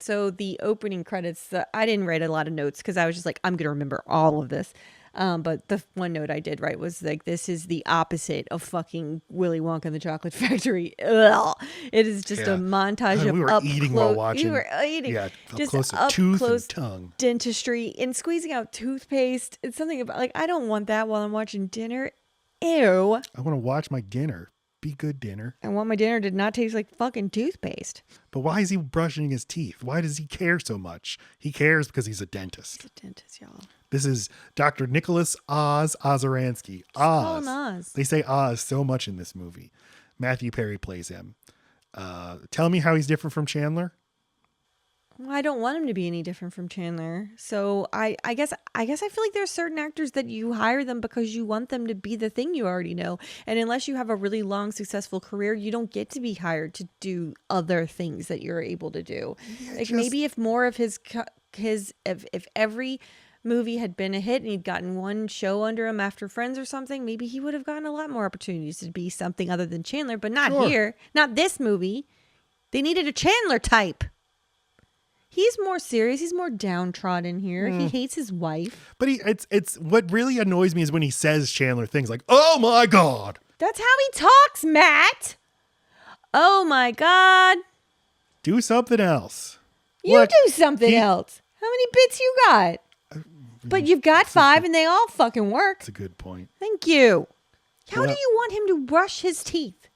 So the opening credits, I didn't write a lot of notes because I was just like, I'm going to remember all of this. But the one note I did write was like, this is the opposite of fucking Willy Wonka and the Chocolate Factory. Ugh. It is just a montage of we were up eating close. while watching. We were eating. Yeah, up just close to up tooth close and tongue. dentistry and squeezing out toothpaste. It's something about like, I don't want that while I'm watching dinner. Ew. I want to watch my dinner. Be good dinner. I want my dinner to not taste like fucking toothpaste. But why is he brushing his teeth? Why does he care so much? He cares because he's a dentist. He's a dentist, y'all. This is Dr. Nicholas Ozaransky. Call him Oz. They say Oz so much in this movie. Matthew Perry plays him. Tell me how he's different from Chandler. Well, I don't want him to be any different from Chandler. So I guess I feel like there's certain actors that you hire them because you want them to be the thing you already know. And unless you have a really long, successful career, you don't get to be hired to do other things that you're able to do. Yeah, like maybe if more of his if every movie had been a hit and he'd gotten one show under him after Friends or something, maybe he would have gotten a lot more opportunities to be something other than Chandler, but not here. Not this movie. They needed a Chandler type. He's more serious. He's more downtrodden here. He hates his wife. But it's what really annoys me is when he says Chandler things like, "Oh my God." That's how he talks, Matt. Oh my God. Do something else. You Look, do something else. How many bits you got? But you've got 5 and they all fucking work. That's a good point. Thank you. How Well, do you want him to brush his teeth?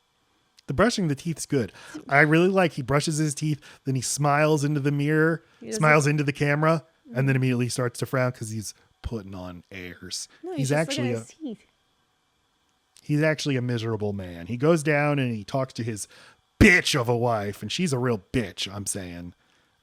The brushing the teeth's good. I really like he brushes his teeth, then he smiles into the mirror, smiles into the camera, and then immediately starts to frown because he's putting on airs. No, he's just actually looking at his teeth. he's actually a miserable man. He goes down and he talks to his bitch of a wife, and she's a real bitch, I'm saying.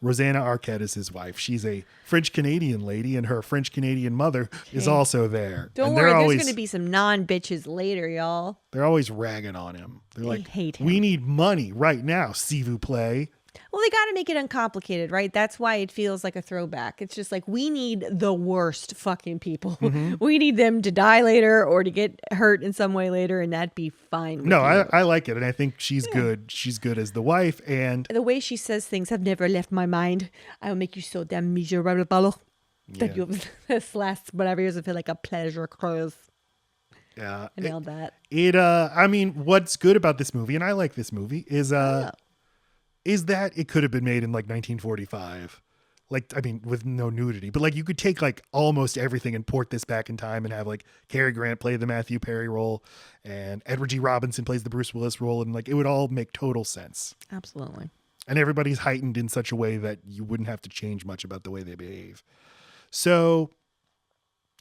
Rosanna Arquette is his wife. She's a French-Canadian lady, and her French-Canadian mother is also there. Don't and worry, they're there's always, going to be some non-bitches later, y'all. They're always ragging on him. They're like, hate him. we need money right now, s'il vous plaît. Well, they got to make it uncomplicated, right? That's why it feels like a throwback. It's just like, we need the worst fucking people. We need them to die later or to get hurt in some way later, and that'd be fine with No, you. I like it, and I think she's good. She's good as the wife, and The way she says things have never left my mind. I'll make you so damn miserable that you'll this lasts whatever years of it like a pleasure cruise. yeah, I nailed that. I mean, what's good about this movie, and I like this movie, is that it could have been made in like 1945. Like, I mean, with no nudity, but like you could take like almost everything and port this back in time and have like Cary Grant play the Matthew Perry role and Edward G. Robinson plays the Bruce Willis role. And like, it would all make total sense. Absolutely. And everybody's heightened in such a way that you wouldn't have to change much about the way they behave. So,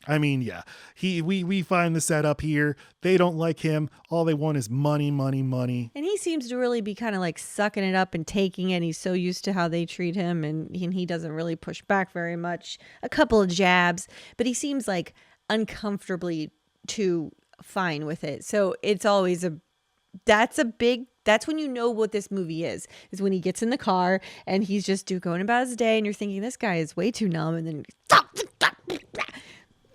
I mean, yeah, we find the setup here. They don't like him. All they want is money, money, money. And he seems to really be kind of like sucking it up and taking it. He's so used to how they treat him, and he doesn't really push back very much. A couple of jabs, but he seems like uncomfortably too fine with it. So it's always that's when you know what this movie is when he gets in the car and he's just going about his day, and you're thinking, this guy is way too numb, and then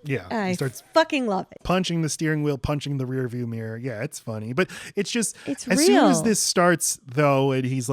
Yeah, I he starts fucking love it. punching the steering wheel, punching the rear view mirror. Yeah, it's funny, but it's just It's as soon as real. this starts though, and he's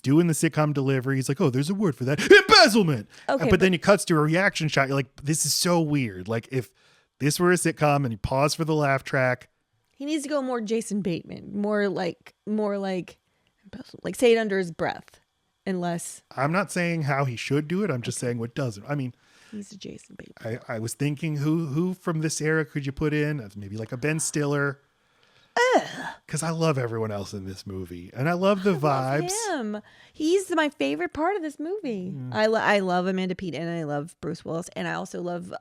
doing the sitcom delivery. He's like, oh, there's a word for that, embezzlement. Okay, but then it cuts to a reaction shot. You're like, this is so weird. Like if this were a sitcom and you pause for the laugh track. He needs to go more Jason Bateman, more like say it under his breath, and less. I'm not saying how he should do it. I'm just saying what doesn't. I mean, He's a Jason Bateman. I was thinking who from this era could you put in? Maybe like a Ben Stiller. Because I love everyone else in this movie, and I love the vibes. Love him. He's my favorite part of this movie. I love Amanda Peet, and I love Bruce Willis, and I also love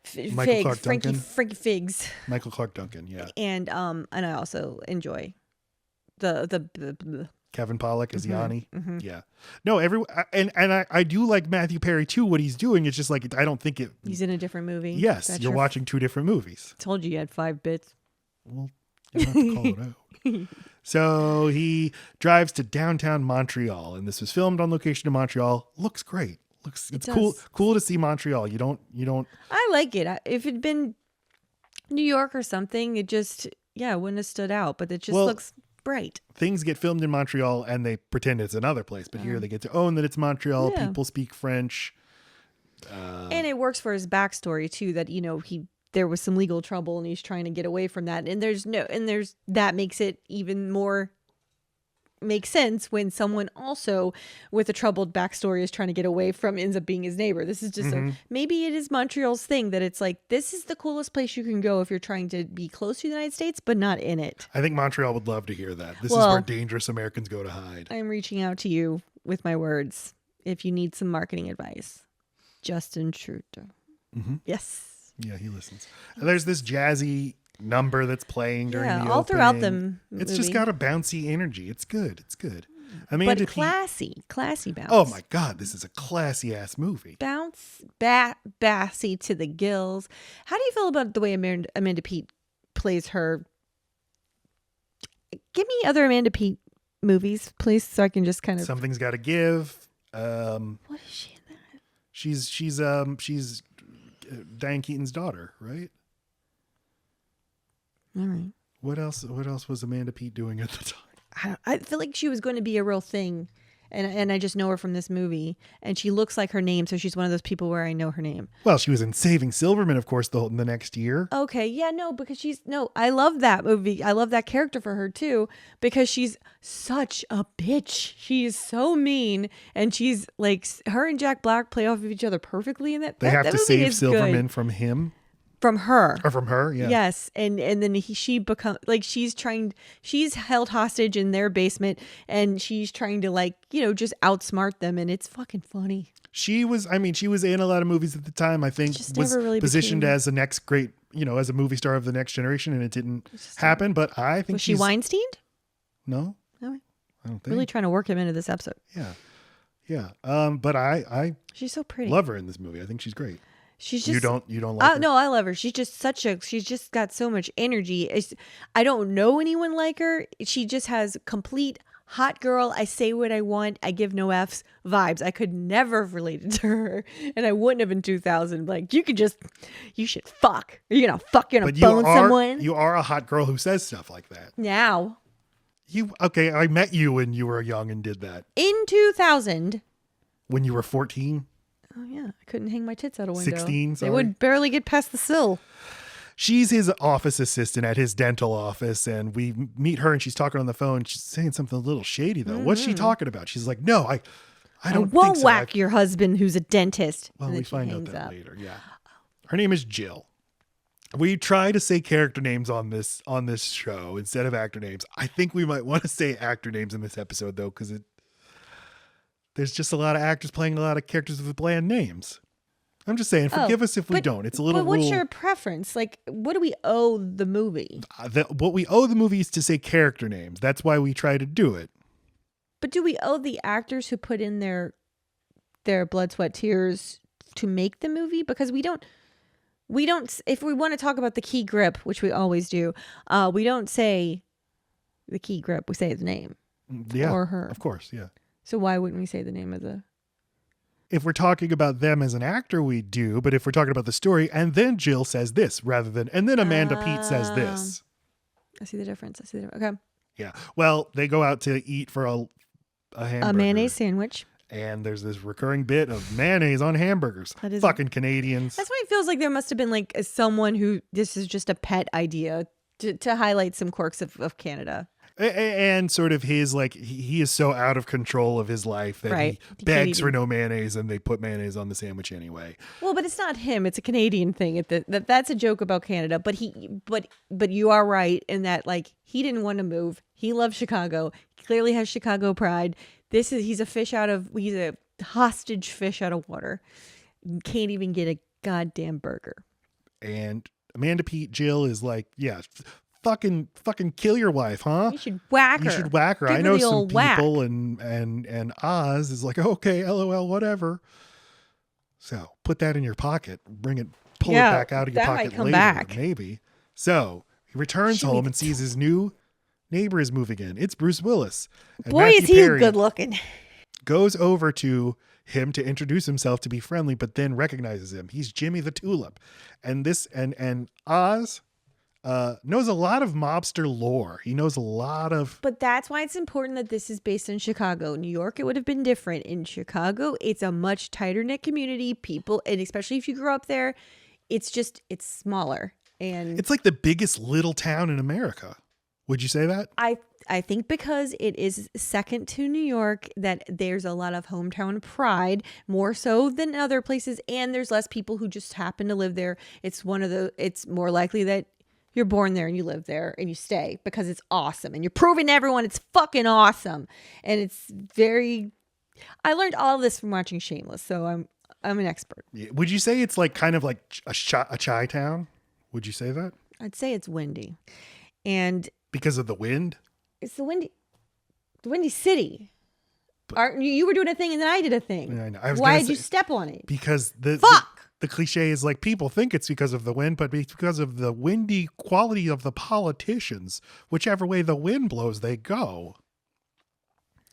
Frankie Figs. Michael Clarke Duncan, yeah. And I also enjoy the Kevin Pollak as Yanni. Yeah. No, everyone, and I do like Matthew Perry too. What he's doing is just like, I don't think it. He's in a different movie. Yes, That's you're watching two different movies. Told you had 5 bits. Well, you don't have to call it out. So he drives to downtown Montreal, and this was filmed on location in Montreal. Looks great. It's cool to see Montreal. You don't. I like it. If it'd been New York or something, it just, it wouldn't have stood out, but it just looks Right. Things get filmed in Montreal and they pretend it's another place, but here they get to own that it's Montreal. Yeah. People speak French. And it works for his backstory too, that, there was some legal trouble and he's trying to get away from that. And that makes it even more make sense when someone also with a troubled backstory is trying to get away from ends up being his neighbor. This is just maybe it is Montreal's thing that it's like, this is the coolest place you can go if you're trying to be close to the United States, but not in it. I think Montreal would love to hear that. This is where dangerous Americans go to hide. I'm reaching out to you with my words. If you need some marketing advice, Justin Trudeau. Yes. Yeah, he listens. And there's this jazzy number that's playing during the all opening. throughout the It's just got a bouncy energy. It's good. It's good. Amanda but classy bounce. Oh my God, this is a classy ass movie. Bassy to the gills. How do you feel about the way Amanda Peet plays her? Give me other Amanda Peet movies, please, so I can just kind of. Something's Got to Give. What is she in that? She's Diane Keaton's daughter, right? All right. What else was Amanda Peet doing at the time? I feel like she was going to be a real thing, and I just know her from this movie, and she looks like her name, so she's one of those people where I know her name. Well, she was in Saving Silverman, of course, the next year. Okay, yeah, no, because I love that movie. I love that character for her too, because she's such a bitch. She is so mean, and she's like, her and Jack Black play off of each other perfectly in that. They have that to movie save is Silverman good. from him. From her. Or from her, yeah. Yes, and then she becomes like she's held hostage in their basement, and she's trying to just outsmart them, and it's fucking funny. She was in a lot of movies at the time. I think Just was never really positioned as the next great, as a movie star of the next generation, and it didn't happen. But I think Was she Weinsteined? No, No, I don't think. really trying to work him into this episode. Yeah. But I She's so pretty. love her in this movie. I think she's great. She's just you don't like her? No, I love her. She's just she's just got so much energy. I don't know anyone like her. She just has complete hot girl. I say what I want. I give no F's vibes. I could never have related to her, and I wouldn't have in 2000. Like, you should fuck. You're gonna fuck. You're gonna bone someone. You are a hot girl who says stuff like that. Now, I met you when you were young and did that. In 2000. When you were 14? Oh, yeah. I couldn't hang my tits out a window. 16, sorry. They would barely get past the sill. She's his office assistant at his dental office, and we meet her, and she's talking on the phone. She's saying something a little shady, though. What's she talking about? She's like, no, I don't think won't so. whack your husband who's a dentist. Well, we find out that later, yeah. Her name is Jill. We try to say character names on this show instead of actor names. I think we might want to say actor names in this episode, though, because there's just a lot of actors playing a lot of characters with bland names. I'm just saying, forgive us if we don't. It's a little But what's rule. your preference? Like, what do we owe the movie? What we owe the movie is to say character names. That's why we try to do it. But do we owe the actors who put in their blood, sweat, tears to make the movie? Because we don't, if we want to talk about the key grip, which we always do, we don't say the key grip. We say the name. Yeah. Or her. Of course, yeah. So why wouldn't we say the name of the... If we're talking about them as an actor, we do. But if we're talking about the story, and then Jill says this rather than, and then Amanda Peet says this. I see the difference. Okay. Yeah. Well, they go out to eat for a hamburger. A mayonnaise sandwich. And there's this recurring bit of mayonnaise on hamburgers. That is fucking Canadians. That's why it feels like there must have been like someone who, this is just a pet idea to highlight some quirks of Canada. And sort of his, like, he is so out of control of his life that he begs for no mayonnaise, and they put mayonnaise on the sandwich anyway. Well, but it's not him. It's a Canadian thing. That's a joke about Canada. But you are right in that, like, he didn't want to move. He loves Chicago. He clearly has Chicago pride. He's a hostage fish out of water. Can't even get a goddamn burger. And Amanda Peet Jill is like, yeah, fucking kill your wife, huh? You should whack her. Give I know some people, and Oz is like, okay, LOL, whatever. So put that in your pocket. Pull it back out of your pocket might come later, back. maybe. So he returns home and sees his new neighbor is moving in. It's Bruce Willis. And boy, Matthew is he Perry good looking. Goes over to him to introduce himself to be friendly, but then recognizes him. He's Jimmy the Tulip. And Oz knows a lot of mobster lore. He knows a lot of. But that's why it's important that this is based in Chicago. New York, it would have been different. In Chicago, it's a much tighter knit community. People, and especially if you grew up there, it's smaller. And it's like the biggest little town in America. Would you say that? I think because it is second to New York, that there's a lot of hometown pride, more so than other places, and there's less people who just happen to live there. It's more likely that you're born there and you live there and you stay because it's awesome, and you're proving to everyone it's fucking awesome. And it's I learned all of this from watching Shameless, so I'm an expert. Yeah. Would you say it's like kind of like a chi town? Would you say that? I'd say it's windy, and because of the wind. It's the windy city. You were doing a thing and then I did a thing. Yeah, I know. Why did you step on it? Because the cliche is like people think it's because of the wind, but it's because of the windy quality of the politicians. Whichever way the wind blows, they go.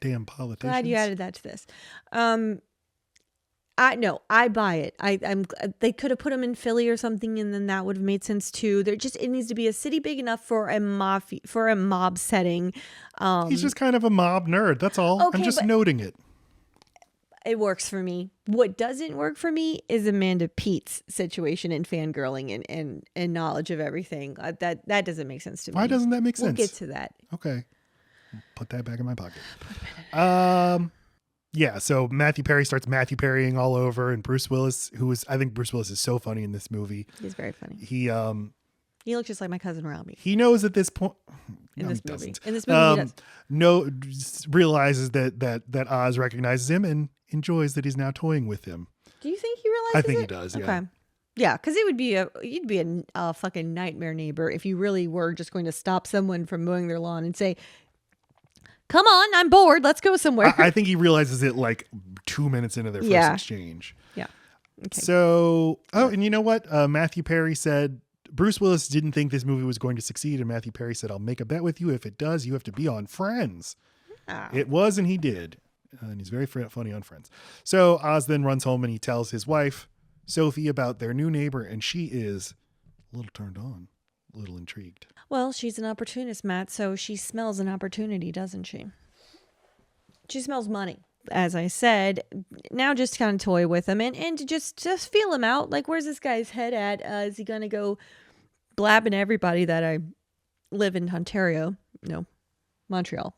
Damn politicians. Glad you added that to this. I buy it. They could have put them in Philly or something, and then that would have made sense too. It needs to be a city big enough for a mob setting. He's just kind of a mob nerd. That's all. Okay, I'm just noting it. It works for me. What doesn't work for me is Amanda Peet's situation and fangirling and knowledge of everything. That doesn't make sense to me. Why doesn't that make sense? We'll get to that. Okay. Put that back in my pocket. Yeah, so Matthew Perry starts Matthew Perrying all over, and Bruce Willis, I think Bruce Willis is so funny in this movie. He's very funny. He looks just like my cousin Robbie. He knows at this point in this movie. In this movie, he does. Realizes that Oz recognizes him and enjoys that he's now toying with him. Do you think he realizes? I think he does. Yeah. Okay. Yeah, because you'd be a fucking nightmare neighbor if you really were just going to stop someone from mowing their lawn and say, "Come on, I'm bored. Let's go somewhere." I think he realizes it like 2 minutes into their first exchange. Yeah. Okay. So, and you know what? Matthew Perry said Bruce Willis didn't think this movie was going to succeed, and Matthew Perry said, "I'll make a bet with you. If it does, you have to be on Friends." Oh. It was, and he did. And he's very funny on Friends. So Oz then runs home and he tells his wife, Sophie, about their new neighbor, and she is a little turned on, a little intrigued. Well, she's an opportunist, Matt, so she smells an opportunity, doesn't she? She smells money. As I said, now just kind of toy with him and to just feel him out. Like, where's this guy's head at? Is he going to go blabbing everybody that I live in Ontario? No, Montreal.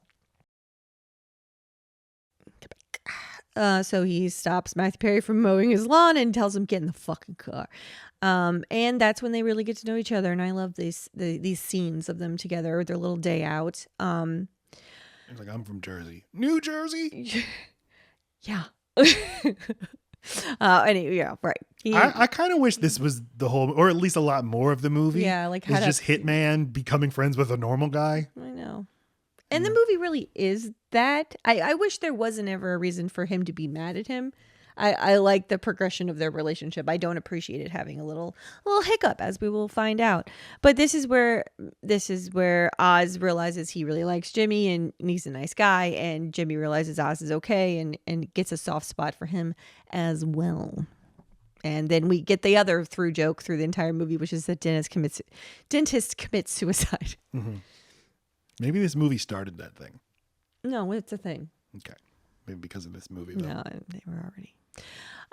So he stops Matthew Perry from mowing his lawn and tells him, "Get in the fucking car." And that's when they really get to know each other. And I love these scenes of them together, their little day out. It's like, I'm from Jersey. New Jersey? Yeah. Anyway, yeah, right. I kind of wish this was the whole, or at least a lot more of the movie. Yeah, like it's just Hitman becoming friends with a normal guy. I know. And the movie really is that. I wish there wasn't ever a reason for him to be mad at him. I like the progression of their relationship. I don't appreciate it having a little hiccup, as we will find out. But this is where Oz realizes he really likes Jimmy and he's a nice guy, and Jimmy realizes Oz is okay and gets a soft spot for him as well. And then we get the other through joke through the entire movie, which is that dentist commits suicide. Mm-hmm. Maybe this movie started that thing. No, it's a thing. Okay. Maybe because of this movie, though. No, they were already.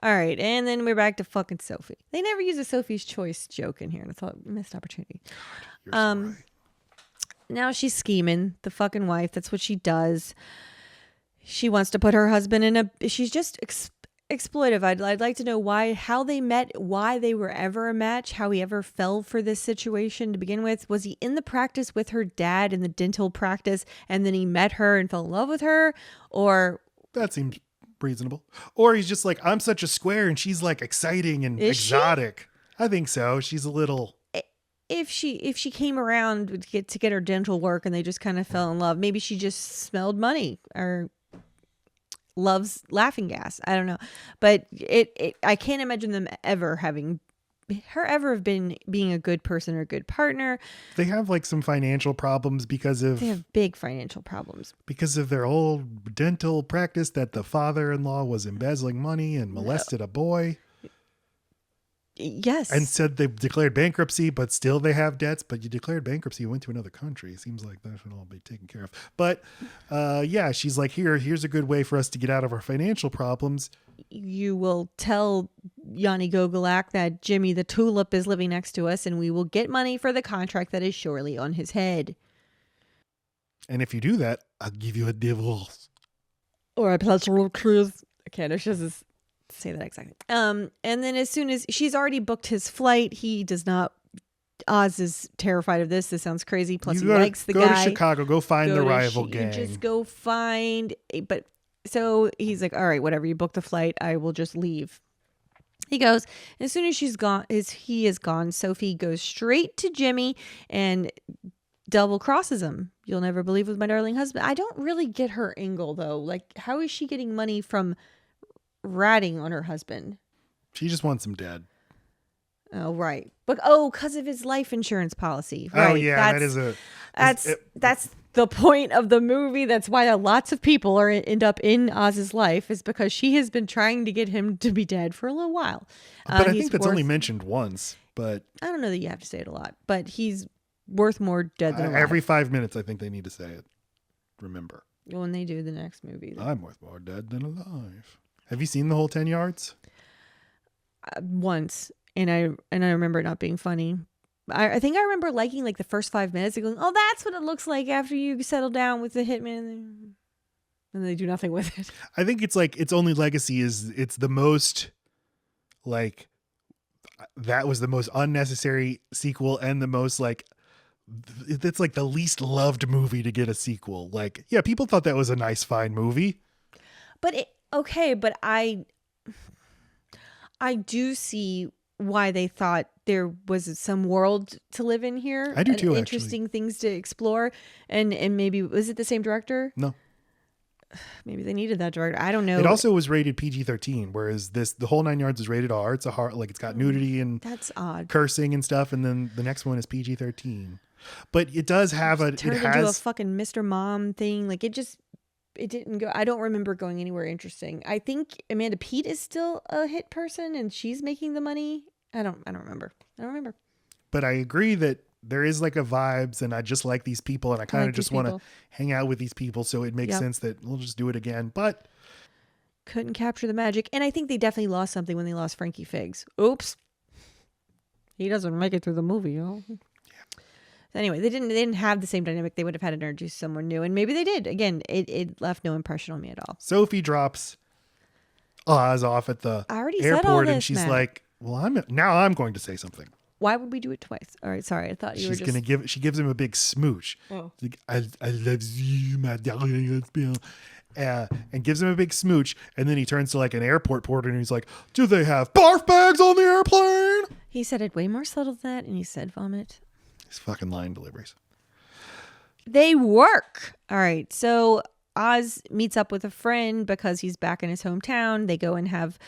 All right. And then we're back to fucking Sophie. They never use a Sophie's Choice joke in here. And I thought, missed opportunity. God, you're so right. Now she's scheming. The fucking wife. That's what she does. She wants to put her husband in she's just exploitive. I'd like to know how they met, why they were ever a match, how he ever fell for this situation to begin with. Was he in the practice with her dad in the dental practice and then he met her and fell in love with her? Or that seems reasonable. Or he's just like, I'm such a square and she's like exciting and exotic. I think so. She's a little. If she came around to get her dental work and they just kind of fell in love, maybe she just smelled money or loves laughing gas. I don't know, but I can't imagine them ever being a good person or a good partner. They have like some financial problems they have big financial problems because of their old dental practice that the father-in-law was embezzling money and molested a boy. Yes. and said they declared bankruptcy, but still they have debts. But you declared bankruptcy, you went to another country. It seems like that should all be taken care of. But yeah, she's like, here's a good way for us to get out of our financial problems. You will tell Yanni Gogolak that Jimmy the Tulip is living next to us, and we will get money for the contract that is surely on his head. And if you do that, I'll give you a divorce. Or a pleasurable cruise. Okay, no, she doesn't say that exactly. And then as soon as she's already booked his flight, he does not. Oz is terrified of this. This sounds crazy. Plus, he likes the guy. Go to Chicago. Go find the rival gang. Just go find. But so he's like, all right, whatever. You booked the flight. I will just leave. He goes. As soon as she's gone, he is gone. Sophie goes straight to Jimmy and double crosses him. You'll never believe with my darling husband. I don't really get her angle though. Like, how is she getting money from ratting on her husband? She just wants him dead. Oh, right. But because of his life insurance policy. Right. Oh yeah, that's the point of the movie. That's why lots of people end up in Oz's life, is because she has been trying to get him to be dead for a little while. But I think that's only mentioned once. But I don't know that you have to say it a lot. But he's worth more dead than alive. Every 5 minutes, I think they need to say it. Remember. When they do the next movie. I'm worth more dead than alive. Have you seen the whole 10 yards? Once. And I remember it not being funny. I think I remember liking like the first 5 minutes and going, oh, that's what it looks like after you settle down with the hitman. And they do nothing with it. I think it's like its only legacy is it's the most like that was the most unnecessary sequel and the most like it's like the least loved movie to get a sequel. Like, yeah, people thought that was a nice, fine movie. But I do see why they thought there was some world to live in here. I do too, interesting things to explore. And maybe, was it the same director? No. Maybe they needed that director. I don't know. It also was rated PG-13, whereas the whole 9 yards is rated R. It's a hard, like it's got nudity and that's odd, cursing and stuff. And then the next one is PG-13, but it does have it turned into a fucking Mr. Mom thing. Like it didn't go. I don't remember going anywhere interesting. I think Amanda Peet is still a hit person and she's making the money. I don't remember. But I agree that there is like a vibes and I just like these people and I kind of just want to hang out with these people. So it makes sense that we'll just do it again, but couldn't capture the magic. And I think they definitely lost something when they lost Frankie Figs. Oops. He doesn't make it through the movie, Yeah. Anyway, they didn't have the same dynamic. They would have had to introduce someone new, and maybe they did. Again, it left no impression on me at all. Sophie drops Oz off at the airport, and she's like, "Well, I'm going to say something." Why would we do it twice? All right, sorry, I thought you were just gonna give. She gives him a big smooch. Oh, like, I love you, my darling. And gives him a big smooch, and then he turns to like an airport porter, and he's like, "Do they have barf bags on the airplane?" He said it way more subtle than that, and he said vomit. These fucking line deliveries. They work. All right. So Oz meets up with a friend because he's back in his hometown. They go and have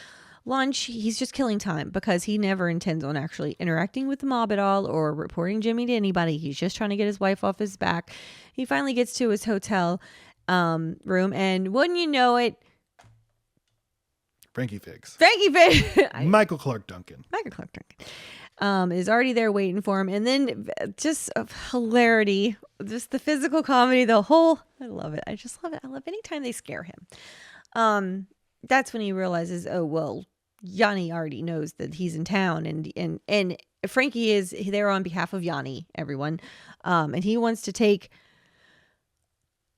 lunch. He's just killing time because he never intends on actually interacting with the mob at all or reporting Jimmy to anybody. He's just trying to get his wife off his back. He finally gets to his hotel room, and wouldn't you know it, Frankie Figs. Michael Clarke Duncan. Is already there waiting for him. And then just hilarity, just the physical comedy, I love it. I just love it. I love anytime they scare him. That's when he realizes, oh, well, Yanni already knows that he's in town and Frankie is there on behalf of Yanni, everyone. And he wants to take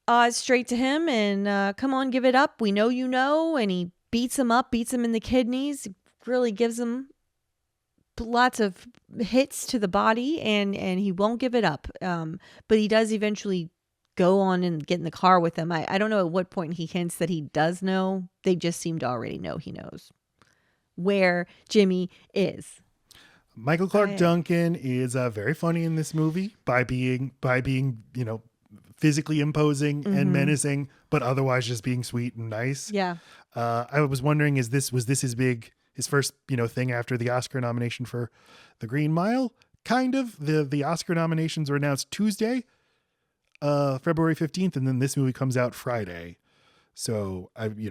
Oz straight to him and come on, give it up. We know you know. And he beats him in the kidneys, really gives him lots of hits to the body and he won't give it up. But he does eventually go on and get in the car with him. I don't know at what point he hints that he does know. They just seem to already know he knows where Jimmy is. Michael Clarke Duncan is very funny in this movie by being, physically imposing and menacing, but otherwise just being sweet and nice. Yeah. I was wondering, was this his first, thing after the Oscar nomination for The Green Mile? Kind of. The Oscar nominations were announced Tuesday, February 15th, and then this movie comes out Friday. So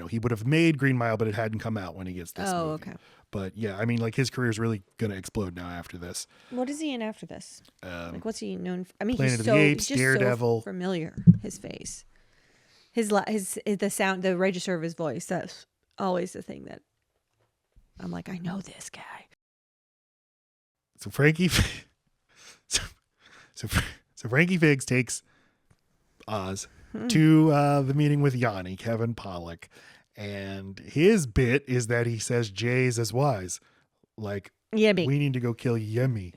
he would have made Green Mile, but it hadn't come out when he gets this movie. Okay. But yeah, I mean, like his career is really gonna explode now after this. What is he in after this? Like, what's he known for? I mean, Planet he's of the Apes, he's just Daredevil. so familiar. His face, the sound, the register of his voice. That's always the thing that I'm like, I know this guy. So Frankie, so Frankie Figs takes Oz to the meeting with Yanni, Kevin Pollak, and his bit is that he says Jay's as wise, like Yummy. we need to go kill Yummy,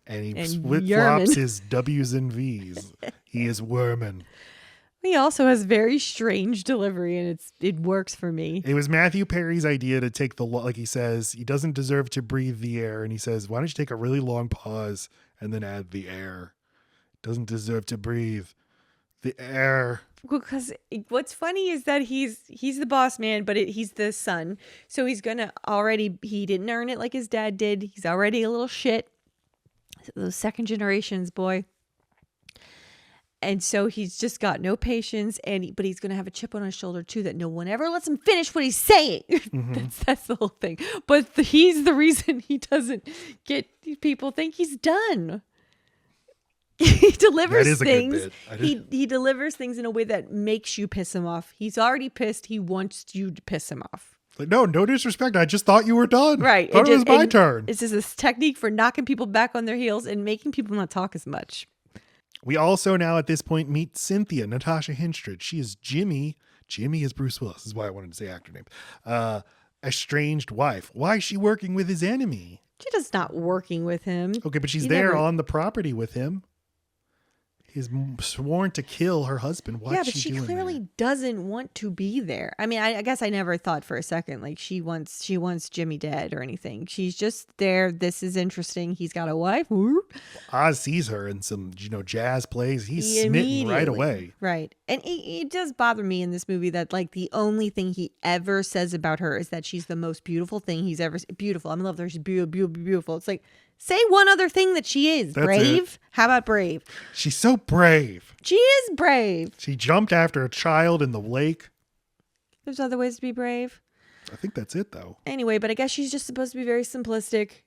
and he And flops his W's and V's. He is Worman. He also has very strange delivery, and it works for me. It was Matthew Perry's idea to take like he says, he doesn't deserve to breathe the air. And he says, why don't you take a really long pause and then add the air? Doesn't deserve to breathe the air. Because what's funny is that he's the boss man, but he's the son. So he's going to he didn't earn it like his dad did. He's already a little shit. Those second generations, boy. And so he's just got no patience, but he's going to have a chip on his shoulder too that no one ever lets him finish what he's saying. Mm-hmm. That's the whole thing. But he's the reason he doesn't get people think he's done. He delivers things. He delivers things in a way that makes you piss him off. He's already pissed. He wants you to piss him off. Like, no disrespect. I just thought you were done. Right. Thought it was my turn. It's just this technique for knocking people back on their heels and making people not talk as much. We also now at this point meet Cynthia, Natasha Hinchtrich. She is Jimmy. Jimmy is Bruce Willis. This is why I wanted to say actor name. Estranged wife. Why is she working with his enemy? She's just not working with him. Okay, but she's there on the property with him. He's sworn to kill her husband. What's but she clearly doesn't want to be there. I mean, I guess I never thought for a second like she wants Jimmy dead or anything. She's just there. This is interesting. He's got a wife. Oz sees her in some jazz plays. He's smitten right away. Right. And it does bother me in this movie that like the only thing he ever says about her is that she's the most beautiful thing he's ever seen. Beautiful. I'm in love with her. She's beautiful. It's like, say one other thing that she is. That's brave. It. How about brave? She's so brave. She is brave. She jumped after a child in the lake. There's other ways to be brave. I think that's it, though. Anyway, but I guess she's just supposed to be very simplistic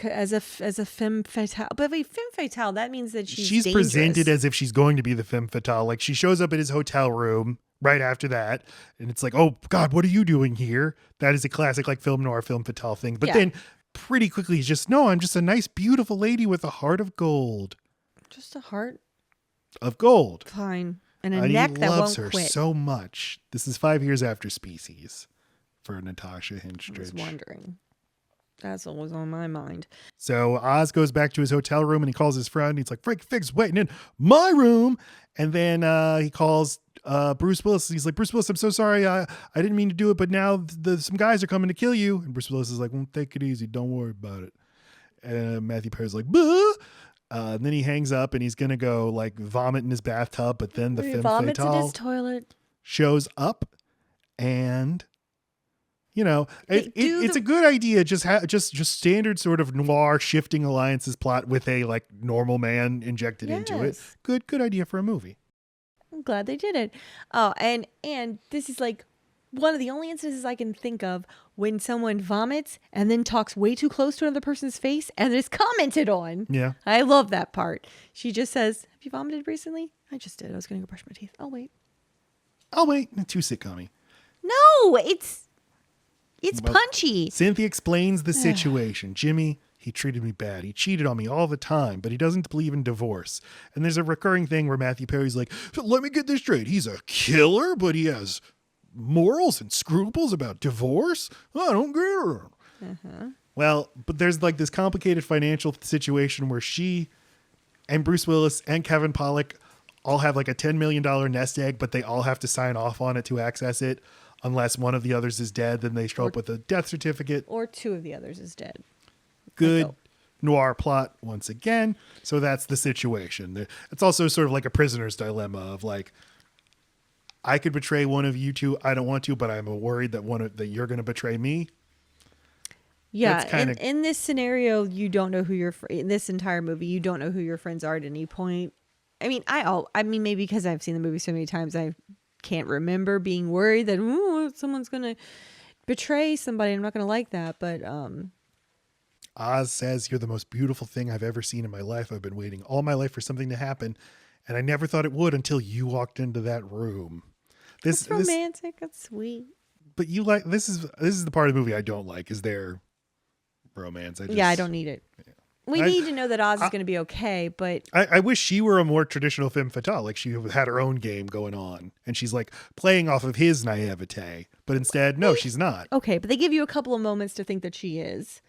as a femme fatale. But wait, femme fatale, that means that she's dangerous. Presented as if she's going to be the femme fatale. Like she shows up at his hotel room right after that. And it's like, oh, God, what are you doing here? That is a classic like film noir, femme fatale thing. But then pretty quickly he's just, no, I'm just a nice, beautiful lady with a heart of gold. Just a heart of gold. Fine. And a neck that won't quit. He loves her so much. This is 5 years after Species for Natasha Hinchtrich. I was wondering. That's what was on my mind. So Oz goes back to his hotel room and he calls his friend. He's like, Frank Figg's waiting in my room. And then he calls Bruce Willis. He's like, Bruce Willis, I'm so sorry. I didn't mean to do it, but now some guys are coming to kill you. And Bruce Willis is like, well, take it easy. Don't worry about it. And Matthew Perry's like, bah! And then he hangs up and he's going to go like vomit in his bathtub. But then the femme vomits fatale in his toilet. Shows up and... it's a good idea. Just standard sort of noir shifting alliances plot with a like normal man injected into it. Good idea for a movie. I'm glad they did it. Oh, and this is like one of the only instances I can think of when someone vomits and then talks way too close to another person's face and is commented on. Yeah. I love that part. She just says, have you vomited recently? I just did. I was going to go brush my teeth. I'll wait. Too sitcom-y. No, it's punchy. Cynthia explains the situation. Jimmy, he treated me bad. He cheated on me all the time, but he doesn't believe in divorce. And there's a recurring thing where Matthew Perry's like, let me get this straight. He's a killer, but he has morals and scruples about divorce? I don't get it. Uh-huh. Well, but there's like this complicated financial situation where she and Bruce Willis and Kevin Pollak all have like a $10 million nest egg, but they all have to sign off on it to access it. Unless one of the others is dead, then they show up with a death certificate. Or two of the others is dead. Good noir plot once again. So that's the situation. It's also sort of like a prisoner's dilemma of like, I could betray one of you two. I don't want to, but I'm worried that you're going to betray me. Yeah. In this scenario, you don't know who in this entire movie, you don't know who your friends are at any point. I mean, maybe because I've seen the movie so many times, I can't remember being worried that someone's going to betray somebody. I'm not going to like that. But Oz says, "You're the most beautiful thing I've ever seen in my life. I've been waiting all my life for something to happen, and I never thought it would until you walked into that room." That's romantic. That's sweet. But you like this is the part of the movie I don't like, is their romance. I don't need it. Yeah. We need to know that Oz is going to be okay, but I wish she were a more traditional femme fatale, like she had her own game going on, and she's like playing off of his naivete. But instead, no, she's not. Okay, but they give you a couple of moments to think that she is.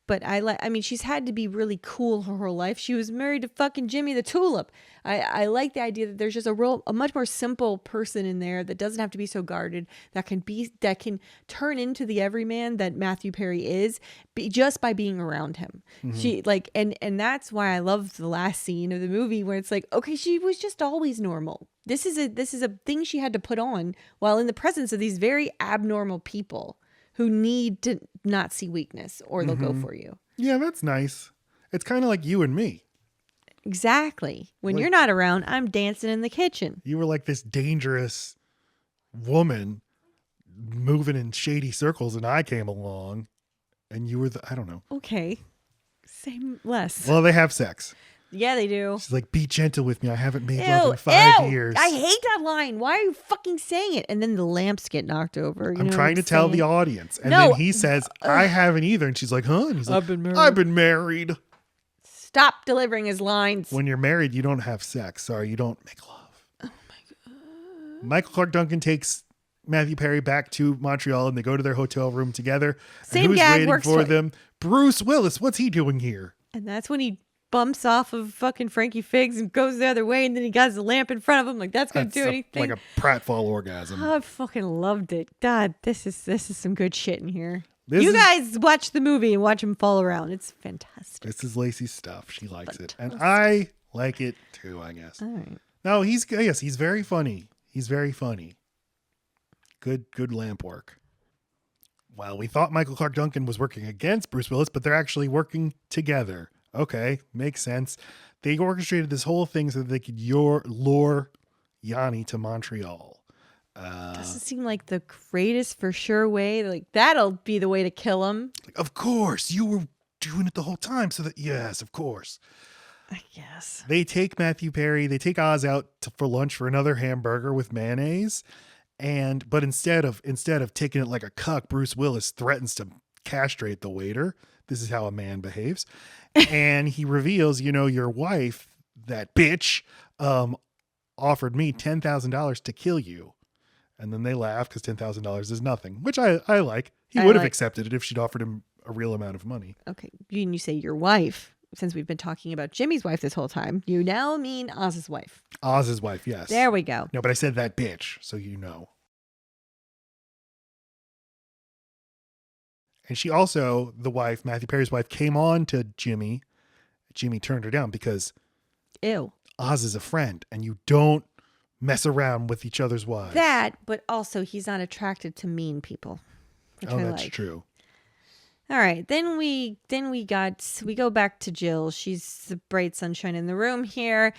But I mean, she's had to be really cool her whole life. She was married to fucking Jimmy the Tulip. I like the idea that there's just a much more simple person in there that doesn't have to be so guarded, that can turn into the everyman that Matthew Perry is, just by being around him. Mm-hmm. She like, and that's why I love the last scene of the movie where it's like, okay, she was just always normal. This is a thing she had to put on while in the presence of these very abnormal people who need to not see weakness, or they'll go for you. Yeah, that's nice. It's kind of like you and me. Exactly. When you're not around, I'm dancing in the kitchen. You were like this dangerous woman moving in shady circles, and I came along, and you were I don't know. Okay. Same less. Well, they have sex. Yeah, they do. She's like, "Be gentle with me. I haven't made love in 5 years." I hate that line. Why are you fucking saying it? And then the lamps get knocked over. I'm trying to tell the audience. And then he says, "I haven't either." And she's like, "Huh?" And he's like, I've been married. Stop delivering his lines. When you're married, you don't have sex. Sorry, you don't make love. Oh my God. Michael Clarke Duncan takes Matthew Perry back to Montreal, and they go to their hotel room together. Same and who's gag waiting works for them? Bruce Willis. What's he doing here? And that's when he bumps off of fucking Frankie Figs and goes the other way, and then he got the lamp in front of him. Like, that's gonna do anything. Like a pratfall orgasm. Oh, I fucking loved it. God, this is some good shit in here. You guys watch the movie and watch him fall around. It's fantastic. This is Lacey's stuff. She likes it, and I like it too, I guess. All right. No, he's very funny. He's very funny. Good lamp work. Well, we thought Michael Clarke Duncan was working against Bruce Willis, but they're actually working together. Okay, makes sense. They orchestrated this whole thing so that they could lure Yanni to Montreal. Doesn't seem like the greatest for sure way. Like, that'll be the way to kill him. Like, of course, you were doing it the whole time. So that, yes, of course. I guess. They take Oz out for lunch for another hamburger with mayonnaise. But instead of taking it like a cuck, Bruce Willis threatens to castrate the waiter. This is how a man behaves. And he reveals, your wife, that bitch, offered me $10,000 to kill you. And then they laugh because $10,000 is nothing, which I like. He would have accepted it if she'd offered him a real amount of money. Okay. You say your wife, since we've been talking about Jimmy's wife this whole time, you now mean Oz's wife. Oz's wife, yes. There we go. No, but I said that bitch, so you know. And she also, the wife, Matthew Perry's wife, came on to Jimmy. Jimmy turned her down because Oz is a friend, and you don't mess around with each other's wives. That, but also he's not attracted to mean people. That's true. All right, then we go back to Jill. She's the bright sunshine in the room here.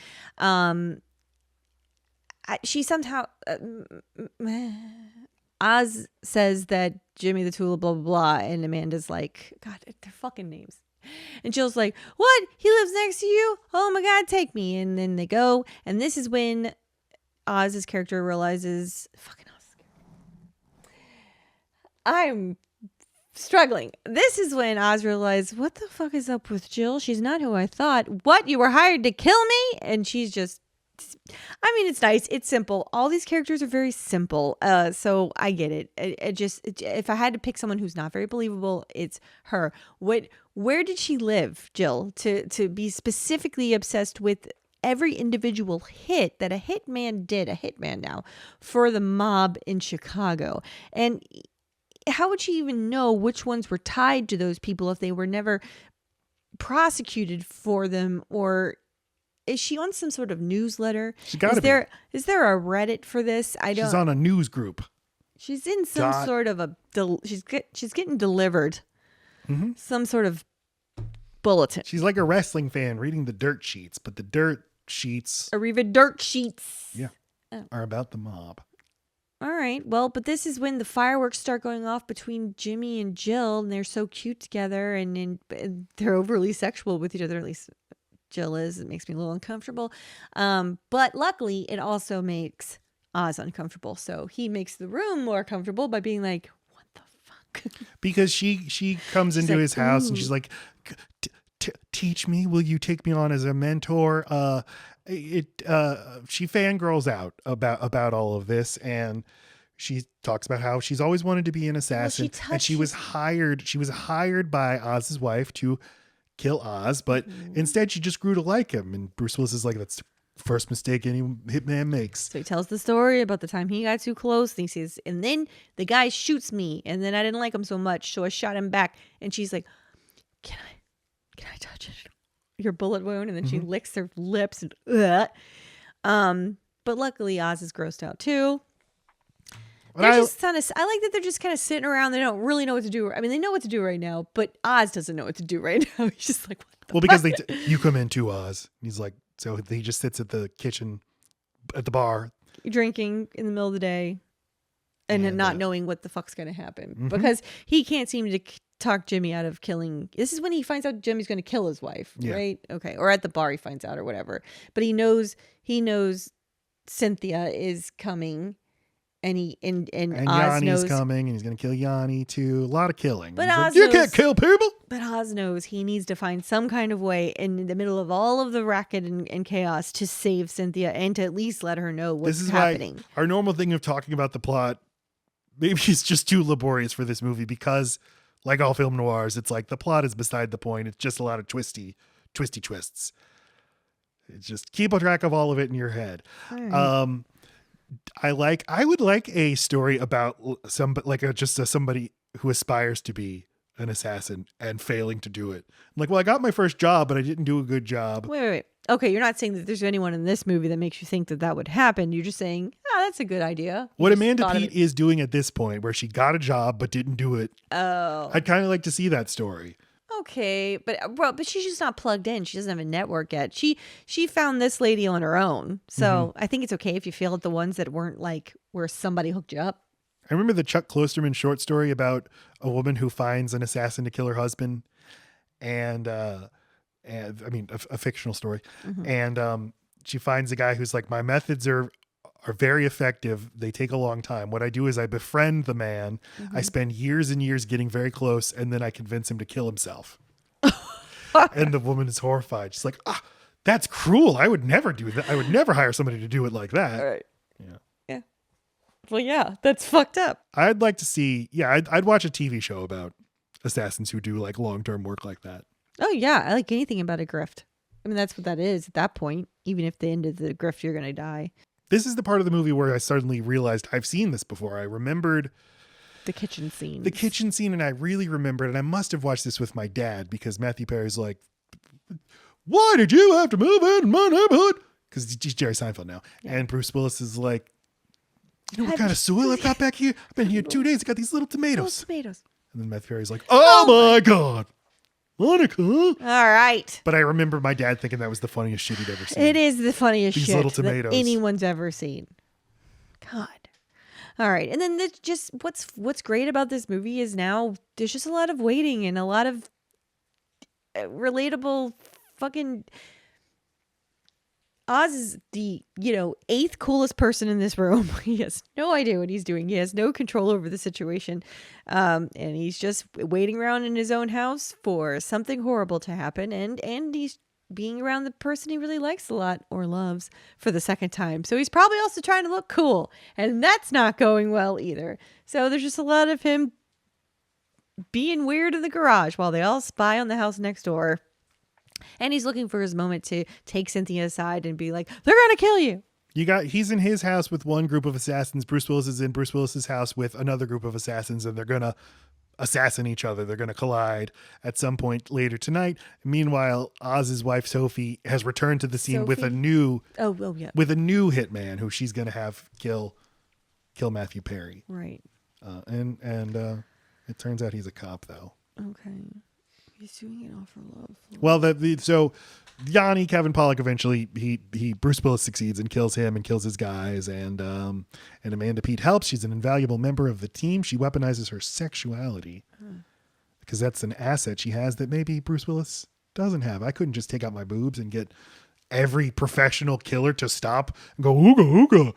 She somehow Oz says that Jimmy the Tulip, blah, blah, blah. And Amanda's like, God, they're fucking names. And Jill's like, what? He lives next to you? Oh my God, take me. And then they go. And this is when Oz's character realizes, fucking Oz. I'm struggling. This is when Oz realized, what the fuck is up with Jill? She's not who I thought. What? You were hired to kill me? And she's just, it's nice. It's simple. All these characters are very simple. So I get it. If I had to pick someone who's not very believable, it's her. Where did she live, Jill, to be specifically obsessed with every individual hit that a hitman now, for the mob in Chicago? And how would she even know which ones were tied to those people if they were never prosecuted for them? Or is she on some sort of newsletter? She gotta be. Is there a Reddit for this? She's on a news group. She's in some sort of she's getting delivered. Mm-hmm. Some sort of bulletin. She's like a wrestling fan reading the dirt sheets, but the dirt sheets. Arriva dirt sheets. Yeah. are about the mob. All right. Well, but this is when the fireworks start going off between Jimmy and Jill, and they're so cute together, and they're overly sexual with each other. At least Jill is. It makes me a little uncomfortable. But luckily, it also makes Oz uncomfortable. So he makes the room more comfortable by being like, "What the fuck?" Because she comes into like, his house and "Ooh." she's like, teach me. Will you take me on as a mentor? She fangirls out about all of this, and she talks about how she's always wanted to be an assassin, and she was hired by Oz's wife to kill Oz, but instead she just grew to like him. And Bruce Willis is like, that's the first mistake any hitman makes. So he tells the story about the time he got too close, and he says, and then the guy shoots me, and then I didn't like him so much, so I shot him back. And she's like, can I touch it? Your bullet wound? And then she licks her lips and but luckily Oz is grossed out too. I like that they're just kind of sitting around. They don't really know what to do. I mean, they know what to do right now, but Oz doesn't know what to do right now. He's just like, what the fuck? Because you come in too, Oz. He's like, so he just sits at the kitchen, at the bar, drinking in the middle of the day, and not knowing what the fuck's going to happen because he can't seem to talk Jimmy out of killing. This is when he finds out Jimmy's going to kill his wife, right? Okay, or at the bar he finds out or whatever. But he knows Cynthia is coming. And Oz Yanni's knows coming, and he's going to kill Yanni too. A lot of killing. But Oz Oz you knows, can't kill people. But Oz knows he needs to find some kind of way in the middle of all of the racket and chaos to save Cynthia and to at least let her know what's happening. Why our normal thing of talking about the plot maybe it's just too laborious for this movie because, like all film noirs, it's like the plot is beside the point. It's just a lot of twisty twists. It's just keep a track of all of it in your head. Right. I would like a story about somebody who aspires to be an assassin and failing to do it. I'm like, well, I got my first job, but I didn't do a good job. Wait. Okay, you're not saying that there's anyone in this movie that makes you think that would happen. You're just saying, that's a good idea. What Amanda Peet is doing at this point, where she got a job but didn't do it. Oh. I'd kind of like to see that story. Okay, but she's just not plugged in. She doesn't have a network yet. She found this lady on her own. So I think it's okay if you fail at the ones that weren't like where somebody hooked you up. I remember the Chuck Klosterman short story about a woman who finds an assassin to kill her husband. And I mean, a fictional story. And she finds a guy who's like, my methods are very effective. They take a long time. What I do is I befriend the man. I spend years and years getting very close, and then I convince him to kill himself. And the woman is horrified. She's like, that's cruel. I would never do that. I would never hire somebody to do it like that. All right. Yeah. Well, yeah, that's fucked up. I'd like to see, I'd watch a TV show about assassins who do like long-term work like that. Oh, yeah. I like anything about a grift. I mean, that's what that is at that point. Even if the end of the grift, you're going to die. This is the part of the movie where I suddenly realized I've seen this before. I remembered the kitchen scene. And I really remembered, and I must have watched this with my dad because Matthew Perry's like, why did you have to move in my neighborhood? Because he's Jerry Seinfeld now. Yeah. And Bruce Willis is like, you know what kind of soil I've got back here? I've been here 2 days. I got these little tomatoes. And then Matthew Perry's like, oh my God. Monica. All right. But I remember my dad thinking that was the funniest shit he'd ever seen. It is the funniest These shit little tomatoes. that anyone's ever seen. God. All right. And then just what's great about this movie is now there's just a lot of waiting and a lot of relatable fucking Oz is the, 8th coolest person in this room. He has no idea what he's doing. He has no control over the situation. And he's just waiting around in his own house for something horrible to happen. And he's being around the person he really likes a lot or loves for the second time. So he's probably also trying to look cool. And that's not going well either. So there's just a lot of him being weird in the garage while they all spy on the house next door. And he's looking for his moment to take Cynthia aside and be like, they're going to kill you. He's in his house with one group of assassins. Bruce Willis is in Bruce Willis's house with another group of assassins, and they're going to assassinate each other. They're going to collide at some point later tonight. Meanwhile, Oz's wife, Sophie, has returned to the scene with a new hitman who she's going to have kill Matthew Perry. Right. And it turns out he's a cop, though. Okay. He's doing it all for love. Well, so Yanni, Kevin Pollak, eventually he Bruce Willis succeeds and kills him and kills his guys, and Amanda Peet helps. She's an invaluable member of the team. She weaponizes her sexuality because that's an asset she has that maybe Bruce Willis doesn't have. I couldn't just take out my boobs and get every professional killer to stop and go ooga ooga,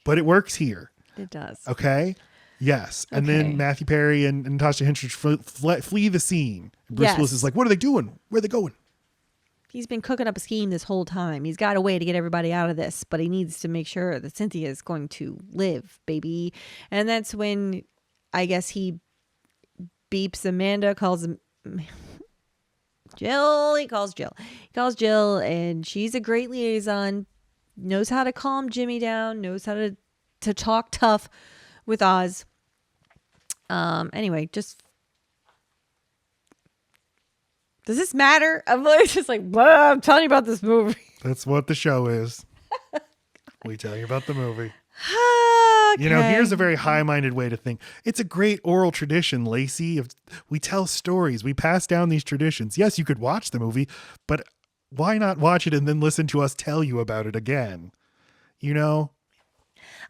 but it works here. It does. Okay. Yes. And then Matthew Perry and Natasha Henstridge flee the scene. Bruce Willis is like, what are they doing? Where are they going? He's been cooking up a scheme this whole time. He's got a way to get everybody out of this, but he needs to make sure that Cynthia is going to live, baby. And that's when I guess he beeps Amanda, calls him Jill. He calls Jill, and she's a great liaison, knows how to calm Jimmy down, knows how to talk tough with Oz. Anyway, just does this matter? I'm just like, I'm telling you about this movie. That's what the show is. We tell you about the movie. Okay. You know, here's a very high-minded way to think. It's a great oral tradition, Lacey. We tell stories. We pass down these traditions. Yes, you could watch the movie, but why not watch it and then listen to us tell you about it again? You know?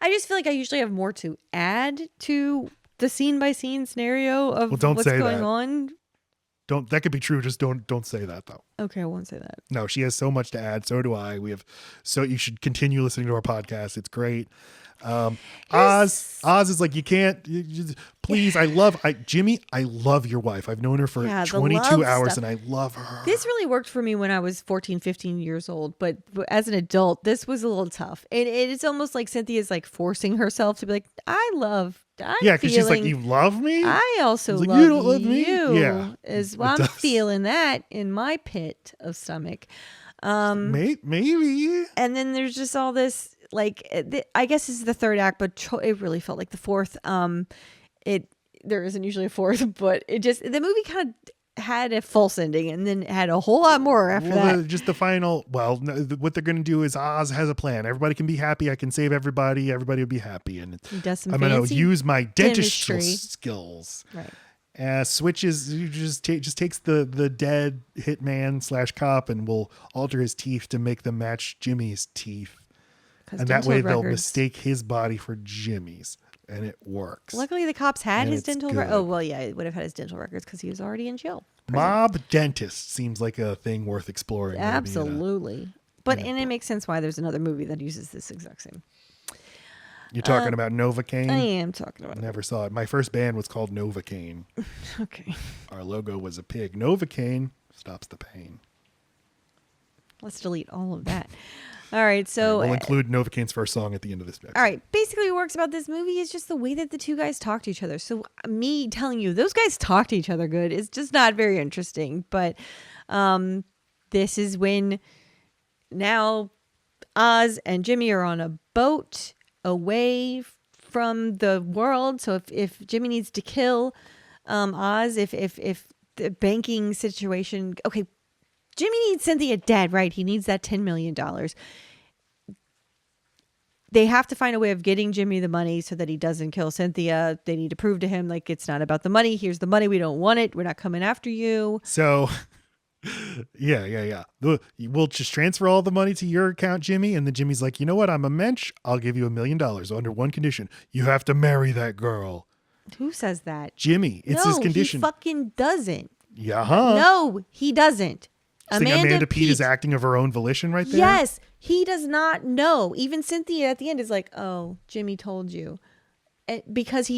I just feel like I usually have more to add to the scene-by-scene scenario of what's going on. That could be true. Just don't say that though. Okay, I won't say that. No, she has so much to add. So do I. So you should continue listening to our podcast. It's great. Oz is like, you can't, please. Jimmy, I love your wife. I've known her for 22 hours and I love her. This really worked for me when I was 14, 15 years old, but as an adult, this was a little tough. And it's almost like Cynthia's like forcing herself to be like, because she's like, you love me? I also like, love you don't love me? Yeah. I'm feeling that in my pit of stomach. Maybe. And then there's just all this, like, I guess this is the third act, but it really felt like the fourth. There isn't usually a fourth, but the movie kind of had a false ending and then had a whole lot more after that. Just the final, what they're going to do is Oz has a plan. Everybody can be happy. I can save everybody. Everybody will be happy. And I'm going to use my dentistry skills. Right. Switches, just takes the dead hitman / cop and will alter his teeth to make them match Jimmy's teeth. And that way they'll mistake his body for Jimmy's. And it works. Luckily, the cops had his dental records. Oh, well, yeah, it would have had his dental records because he was already in jail. Mob dentist seems like a thing worth exploring. Absolutely. And it makes sense why there's another movie that uses this exact same. You're talking about Novocaine? I am talking about Never saw it. My first band was called Novocaine. Okay. Our logo was a pig. Novocaine stops the pain. Let's delete all of that. All right, so we'll include Novocaine's first song at the end of this episode. All right, basically what works about this movie is just the way that the two guys talk to each other. So me telling you those guys talk to each other good is just not very interesting. But this is when now Oz and Jimmy are on a boat away from the world. So if Jimmy needs to kill Oz, if the banking situation, okay. Jimmy needs Cynthia dead, right? He needs that $10 million. They have to find a way of getting Jimmy the money so that he doesn't kill Cynthia. They need to prove to him, like, it's not about the money. Here's the money. We don't want it. We're not coming after you. So, yeah. We'll just transfer all the money to your account, Jimmy. And then Jimmy's like, you know what? I'm a mensch. I'll give you $1 million under one condition. You have to marry that girl. Who says that? Jimmy. It's his condition. No, he fucking doesn't. Yeah. No, he doesn't. Amanda Peet is acting of her own volition right there? Yes. He does not know. Even Cynthia at the end is like, oh, Jimmy told you. Because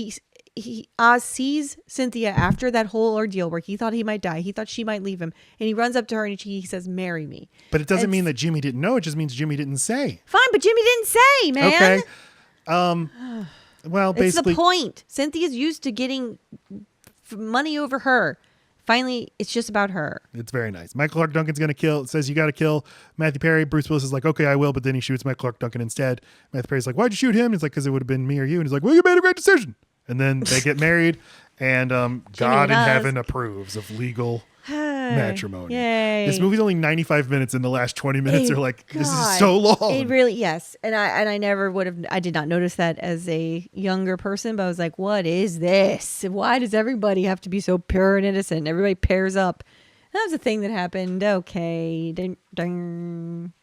Oz sees Cynthia after that whole ordeal where he thought he might die. He thought she might leave him. And he runs up to her and he says, marry me. But it doesn't mean that Jimmy didn't know. It just means Jimmy didn't say. Fine, but Jimmy didn't say, man. Okay. Well, basically. It's the point. Cynthia's used to getting money over her. Finally, it's just about her. It's very nice. Clarke Duncan's going to says you got to kill Matthew Perry. Bruce Willis is like, okay, I will. But then he shoots Clarke Duncan instead. Matthew Perry's like, why'd you shoot him? He's like, because it would have been me or you. And he's like, well, you made a great decision. And then they get married and God in heaven approves of legal matrimony. Yay. This movie's only 95 minutes and the last 20 minutes are like, this is so long. It really, yes. And I never would have, I did not notice that as a younger person, but I was like, what is this? Why does everybody have to be so pure and innocent? Everybody pairs up That was a thing that happened. Okay. Ding, ding.